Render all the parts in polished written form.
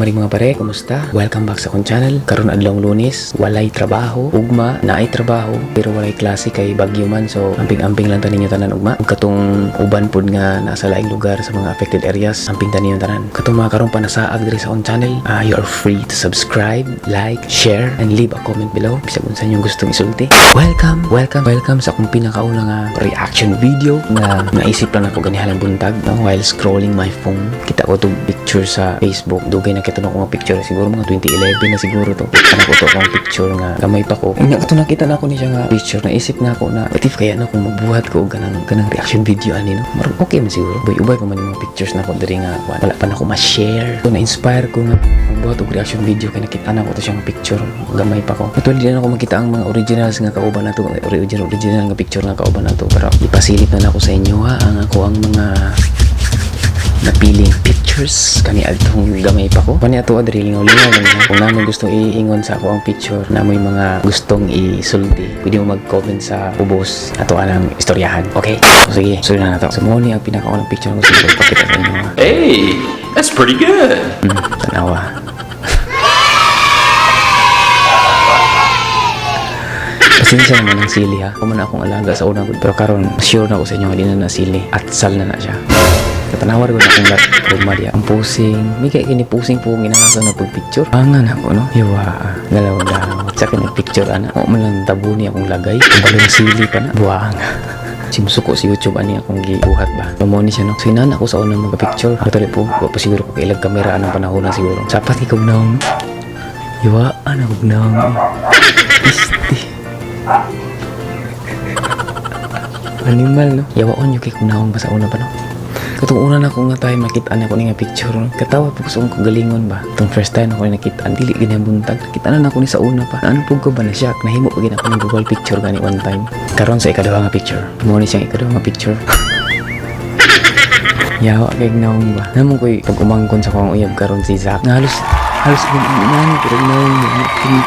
Maring mga pare, kumusta? Welcome back sa akong channel. Karon adlong Lunes, walay trabaho, ugma naay trabaho, pero walay klase kay bagyo man. So amping-amping lang taninyo tanan ugma. Katong uban pud nga nasa laing lugar sa mga affected areas, amping taninyo tanan. Katong mga karon panasaag diri sa akong channel, you are free to subscribe, like, share, and leave a comment below bisag unsa inyong gustong isulti. Welcome sa akong pinakauna nga reaction video nga naisip lang ako ganihalang buntag while scrolling my phone. Kita ko tong picture sa Facebook. Dugay na kita na ko nga picture. Siguro mga 2011 na siguro to. Ano ko to akong picture nga gamay pa ko. Nga ito nakita na ako niya nga picture. Naisip na ako na what if kaya na kung magbuhat ko ganang reaction video ani no. Marang okay man siguro. Ubay pa man yung mga pictures na ko diri nga wala pa na ako ma-share. So na-inspire ko nga magbuhat og reaction video kay nakita na ko to siyang picture. Gamay pa ko. Actually di na ako makita ang mga originals nga kauban na to. Original nga picture nga kauban na to. Pero ipasilip na ako sa inyo ha ang ako ang mga napiling pictures kani adtong gamay pa ko. Kani ato adri lingaw-lingaw lang ha. Kung naman gustong iingon sa ako ang picture na may mga gustong isulti, pwede mo mag-comment sa ubos ato anang istoryahan. Okay? So sige, sunod na nato. So mo ni ang pinakaunang picture ko siguro pakita sa inyo ha. Hey, that's pretty good. Tanawa. Pasensya naman ang sili ha. Kuman akong alaga sa unang pero karon sure na ako sa inyo hindi na nasili at sal na siya. Katanawar ko na akong luma diya. Ang pusing. May kaya kinipusing po ginakasa na pag-picture. Pangan ako no. Yawa. Galaw-galaw. Tsaka nag-picture ana. O man lang tabo niya akong lagay. Balong sili pa na. Buwang. Simsuko si YouTube ani akong gibuhat ba. Pamoni siya no. So inan ako sa unang mag-picture. Actually po. Pa siguro ko kailag kamera anong panahon na siguro. Sapat ikaw naong. Yawa. Ano ko naong. Isti. Animal no. Yawaon yung kay kunaong ba sa una pa no. Katong una na ko nga tayo makita na ko ni nga picture. Katawa po ko galingon ba. Itong first time ako nakita. Dili ganyan buntag. Nakita na ako ni sa una pa. Ano po ko ba na siya? Nahimo pa gina ako ng Google picture gani one time. Karon sa ikaduha nga picture. Mo ni siyang ikaduha nga picture. Yawa kay gnaong ba. Namon ko'y pag umangkon sa kong uyab karon si Zach. Halos ginaon pero gnaong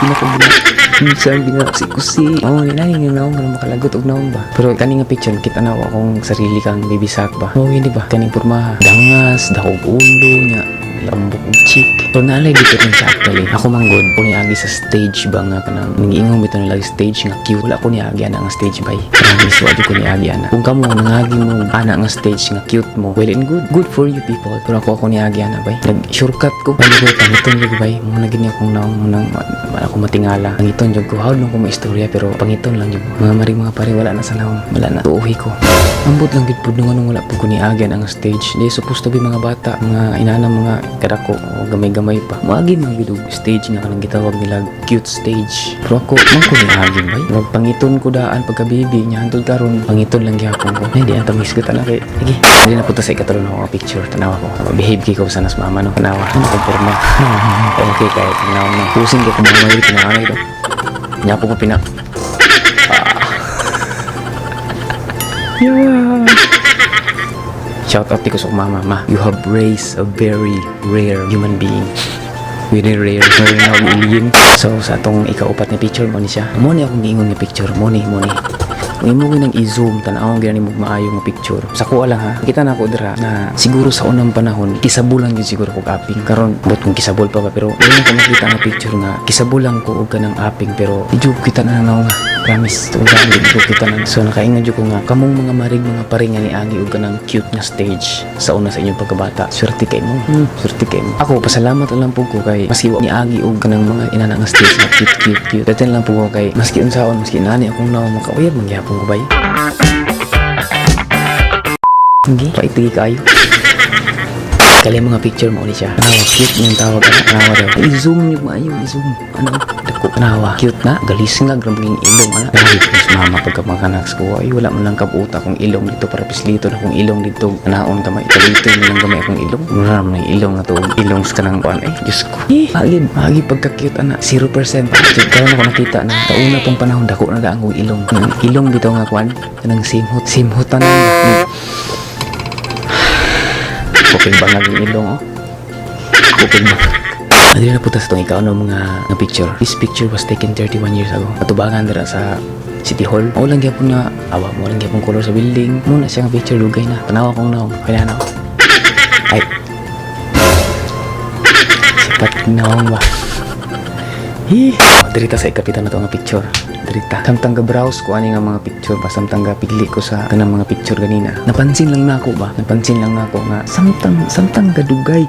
pinakabulat. Minsan ginapsi ko si nilay yung naong nga makalagot og naong ba. Pero kani nga picture kita na akong sarili kang bibisak ba. Hindi ba kaning pormaha dangas dahog ulo nya lambok og cheek. Pero naalay dito rin siya actually. Ako manggod ko niagi sa stage ba nga kanang nangingong bito na lagi stage nga cute. Wala ko niagi ana nga stage bay. Promise wala ko niagi ana. Kung kamo nangagi mo ana nga stage nga cute mo, well and good for you people. Pero ako niagi ana bay. Nag shortcut ko. Ano ko pangiton jud bay. Mo na gini akong naong nang ako matingala. Pangiton jud ko hawd nang ko maistorya pero pangiton lang jud. Mga maring mga pare wala na sa naong. Wala na tuuhi ko. Ambot lang gid pud nung wala pud ko niagi ang stage. Di supposed to be mga bata, mga inana mga kadako o gamay-gamay pa. Maagi mga gidug stage nga kanang gitawag nila cute stage. Pero ako man ko niagin bay. Magpangiton ko daan pagkabibi nya hantod karon pangiton lang gyapon ko. Ay di ata misgot ana kay. Sige. Dili na puta sa ikatulon ako picture tanawa ko. Behave kay ko sa nas mama no. Tanawa. Ano ko porma. Okay kay tanawa na. Pusing kay kumawa ito tanawa ito. Nya po pina. Yeah. Shout out ko sa mama. Ma, you have raised a very rare human being. Very rare. Very now alien. So, sa atong ikaupat na picture mo ni siya. Mo ni akong giingon nga picture. Mo ni. Kung imo nang i-zoom, tanaw ang ginani mo maayo nga picture. Sa ko lang ha. Kita na ako dira na siguro sa unang panahon, kisabulan yun siguro kog aping. Karon, but kung kisabol pa ba. Pero, yun ko makita nga picture nga, kisabulan ko og kanang aping. Pero, medyo kita na nga. Promise. Tunggaan dito kita na. So, nakaingan dyo ko nga, kamong mga maring mga paring nga ni Agi og kanang cute nga stage sa una sa inyong pagkabata. Swerte kay mo. Swerte kay mo. Ako, pasalamat lang po ko kay maski ni Agi og kanang mga inana nga stage nga cute. Datin lang po ko kay maski unsaon, maski nani akong nawa makauyab mangyapon ko bay. Hindi, paitigi kayo. Kali mga picture mo ulit siya. Tanawa, cute yung tawag. Tanawa daw. I-zoom niyo maayo, i-zoom. Ano? Dako. Tanawa, cute na. Galis nga, grambing ilong. Ano? Dahil mas mama pagkamanganaks ko. Ay, wala man lang kabuta kung ilong dito para pislito na kung ilong dito. Anaon kamay. Kalito mo lang gamay akong ilong. Mura naman yung ilong na to. Ilong sa kanang kuan. Ay, Diyos ko. Agi pagka-cute, anak. 0%. Karoon ako nakita na sa una pang panahon, dako na daang kong ilong. Ilong dito nga kuan. Kanang simhutan na. Kuping bangag yung ilong, oh. Kuping bangag. Adili na puta sa itong ikaw ng mga picture. This picture was taken 31 years ago. Matubangan dira sa City Hall. Mo lang gyapon na awa mo lang gyapon color sa building. Muna siyang picture lugay na. Tanawa kong naong. Kaya na. Ay. Patnaong ba? Dirita sa ikapitan na to nga picture. Dirita. Samtang ga-browse ko ani nga mga picture ba, samtang ga-pigli ko sa kanang mga picture ganina. Napansin lang nako ba? Napansin lang nako nga samtang gadugay.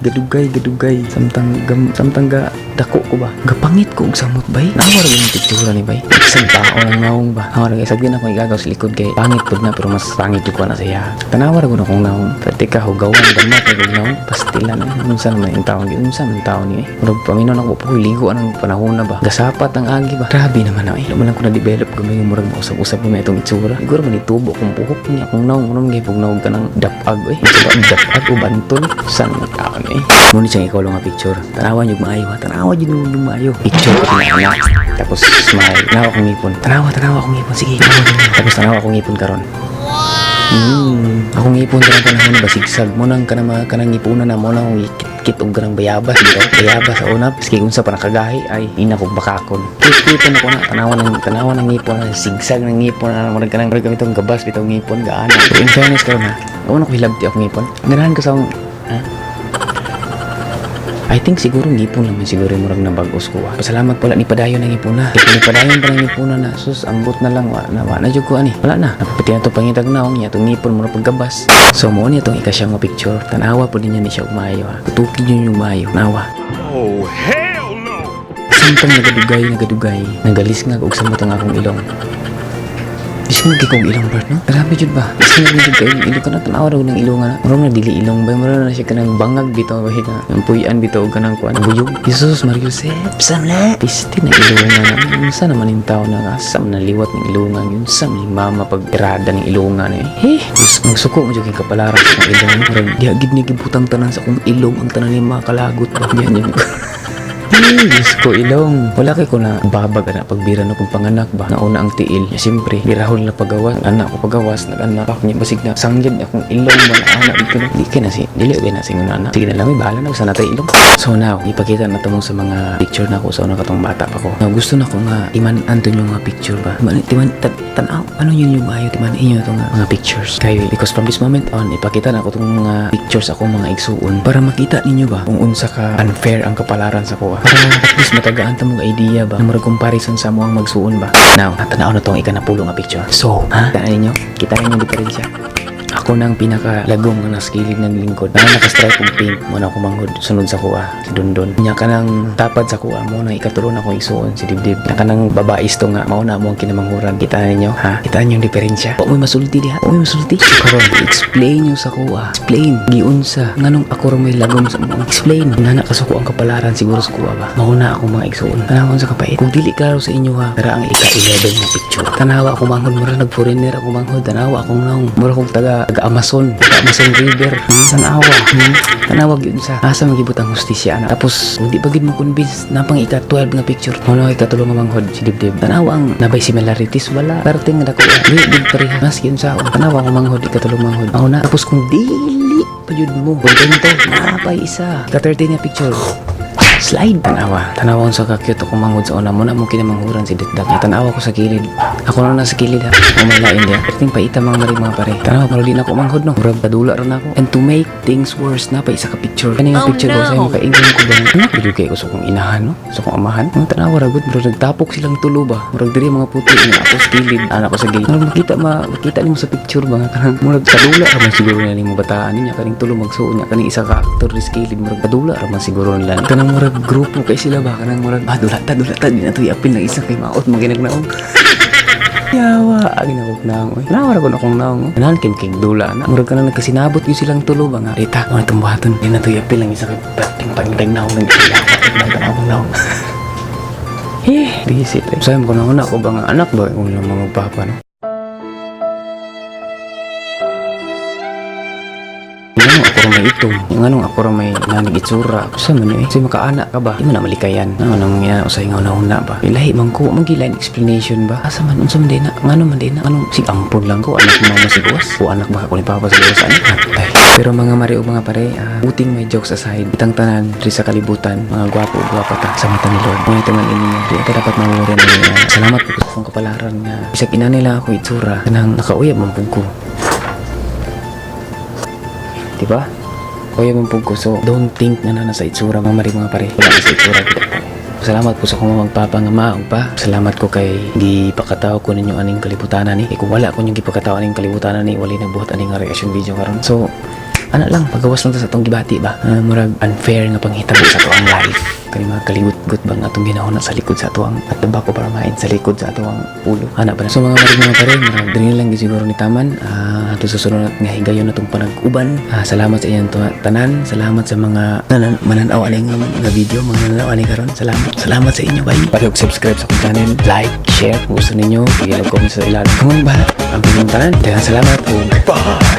Samtang ga dako ko ba? Gapangit ko og samot bay. Nawar yung picture ni bay. Isang tao lang naong ba. Nawar kay sagdi na ko igagaw sa likod kay pangit pud na pero mas pangit jud ko na siya. Tanawar ko na kung naong. Pati ka hugawan dama kay kung naong pastilan. Unsa man yung taon di unsa man taon ni. Murag paminon ako po ligo anang panahon na ba. Gasapat ang agi ba. Grabe naman ay. Laman ako na develop gamay yung murag mausap-usap mo itong itsura. Siguro man itubo kung buhok niya kung naong unong gay pug naog ka ng dapag eh. Dapag o bantol. San mo taon eh. Muna siyang ikaw lang nga picture. Tanawan yung maayo ha. Tanawan yung maayo. Picture ko na. Tapos smile. Tanawa akong ngipon. Tanawa akong ngipon. Sige. Tapos tanawa akong ngipon karon. Akong ngipon karang panahon ba sigsag mo nang kanang ngipunan na mo nang kit og kanang bayabas dito. Bayabas sa unap. Sige unsa pa nakagahi ay ina kog bakakon. Kit-kitan ako na tanawan ng ngipon na sigsag ng ngipon na mo kanang gamitong gabas bitaw ngipon gaana. So, in fairness karon ha. Ako ko hilabti akong ngipon. Ganahan ko sa akong I think siguro ngipon naman siguro murag na bagos ko. Pasalamat pala ni padayon ng ngipon na. Ni padayon pa ng ngipon na sus ambot na lang wa na jud ko ani. Wala na. Napapiti na to pangitag naong niya tong ngipon mura pagkabas. So mo niya tong ikasya nga picture. Tanawa po niya ni siya umayo ha. Tutuki niyo yung umayo. Nawa. Oh, hell no! Samtang nagadugay. Nagalis nga og samot ang akong ilong. Isang kong ilong part no? Grabe jud ba? Isang jud kay ilong ka na tanawa raw ng ilong na. Mura na dili ilong ba? Mura na siya kanang bangag bitaw ba hina. Ang puyan bitaw kanang kuan buyog. Jesus Mario Joseph. Samle. Pisti na ilong na. Unsa naman yung tao na asam na liwat ng ilongan yun. Sam ni mama pag irada ng ilongan eh. Nagsuko mo jud kay kapalaran sa ilong. Murag diagid ni gibutang tanan sa akong ilong ang tanan ni mga kalagot ba. Diyan. Diyos ko ilong. Wala kay ko na babag na pagbira no pagpanganak ba. Nauna ang tiil. Siyempre, birahol na pagawas. Anak ko pagawas. Nag-anak ako niya. Basig na sangyad akong ilong ba na anak dito na. Di ka na si. Dili ka na si anak. Sige na lang. May bahala na. Sana tayo ilong. So now, ipakita na mo sa mga picture na ko sa una katong bata pa ko. Now, gusto na ko nga timan-anton yung mga picture ba. Tanaw. Ano yun yung maayo? Timan inyo itong mga pictures. Kayo, because from this moment on, ipakita na ko itong mga pictures ako mga igsuon para makita ninyo ba kung unsa ka unfair ang kapalaran sa kuha. Para at least matagaan ta mong idea ba na murag comparison sa mo ang magsuon ba. Now, tanaw na tong ikanapulo nga picture. So, taan ninyo? Kita rin yung diferensya. Ako nang pinakalagong nga naskilid ng lingkod. Naka-stripe og pink mo na kumanghod sunod sa kuha si Dondon. Nya kanang tapad sa kuha mo na ikatulon ako isuon si Dibdib. Na kanang babais to nga mao na mo ang kinamanghuran. Kita ninyo ha? Kita niyo yung diferensya. O may masulti diha. O may masulti. So, karon explain niyo sa kuha. Explain giunsa nganong ako ra may lagom sa mo. Explain. Nana kasuko ang kapalaran siguro sa kuha ba. Mao na ako mga igsuon. Tanawon sa kapait. Kung dili klaro sa inyo ha. Tara ang ika-11 na picture. Tanawa ako manghod mura nag-foreigner ako manghod. Tanawa akong naong mura kong taga Amazon River. Tanawa. Tanawag yun sa asa magibot ang hustisya na. Tapos hindi pa gid mo convince na pang ika-12 nga picture. Ano ikatulong nga manghod si Dibdib. Tanawa ang nabay similarities wala. Parating nga dako. Di pareha. Mas yun sa tanawa ko manghod ikatulong manghod. Ako na. Tapos kung dili pa yun mo. Kontento. Napay isa. Ika-13 nga picture. Slide. Tanawa sa ka-cute ako manghod sa una mo na mo kinamanghuran si Ditdak. Tanawa ko sa kilid. Ako na sa kilid ha. Umalain dia. Perting paita mga pare. Tanawa pero di na ako manghod no. Murag padula ron ako. And to make things worse na pa isa ka picture. Kani nga picture ko sa makaigong ko ba. Anak ko kay ko sa kong inahan no. Sa kong amahan. Ang tanawa ra gud murag nagtapok silang tulo ba. Murag diri mga puti nga ako sa kilid. Anak ko sa gilid. Murag makita nimo sa picture ba nga kanang murag padula ra man siguro nila nimo bataan niya kaning tulo magsuon niya kaning isa ka actor sa kilid murag padula ra man siguro nila. Kanang murag grupo kay sila ba kanang murag dulata di na to iapil ng isa kay maot maginagnaong yawa agin ako naong nawara ko na akong naong nan kim dula na murag kanang nagkasinabot gyud silang tulo ba nga rita mo tumbuhaton di na to iapil ng isa kay pating pangitagnaong ng yawa naong visit sayang ko na ako ba nga anak ba kung lang mga papa no. Ako may itong yung anong ako may nanig itsura sa man eh kasi makaanak ka ba di man na malikayan anong yan usay nga una ba ilahi man ko magilain explanation ba asa man unsa man din na ngano man din na anong si ampon lang ko anak mo si boss o anak ba ko ni papa sa boss ani patay pero mga mari o mga pare buting may jokes aside itang tanan diri sa kalibutan mga gwapo o gwapa ta sa mata ni Lord ngunit man ini di ka dapat mamuren na salamat po sa akong kapalaran nga bisag ina nila ako itsura kanang nakauyab man pud ko diba? Kuya mong pug ko. So don't think na nasa itsura mga pare. Wala na sa itsura gid. Salamat po sa kung magpapangamaog pa. Salamat ko kay gipakataw ko ninyo aning kalibutanan ni. Kung wala ko yung gipakataw aning kalibutanan ni, wali nagbuhat aning reaction video karon. So ana lang, pagawas lang ta sa atong gibati ba. Murag unfair nga panghitabo sa atong life. Kani mga kaligut-gut ba nga atong ginahuna sa likod sa atuang at tabako para main sa likod sa atuang ulo. Ana ba na. So mga pare, murag diri lang gid siguro ni taman. Ato susunod nga higayon natong panag-uban. Salamat sa inyong tanan. Salamat sa mga mananaw aning nga video, mga mananaw ani karon. Salamat sa inyo, bye. Pag subscribe sa akong channel, like, share, kung gusto ninyo, i-comment sa ilalim. Kung ba, ang pinyong tanan. Salamat po. Bye!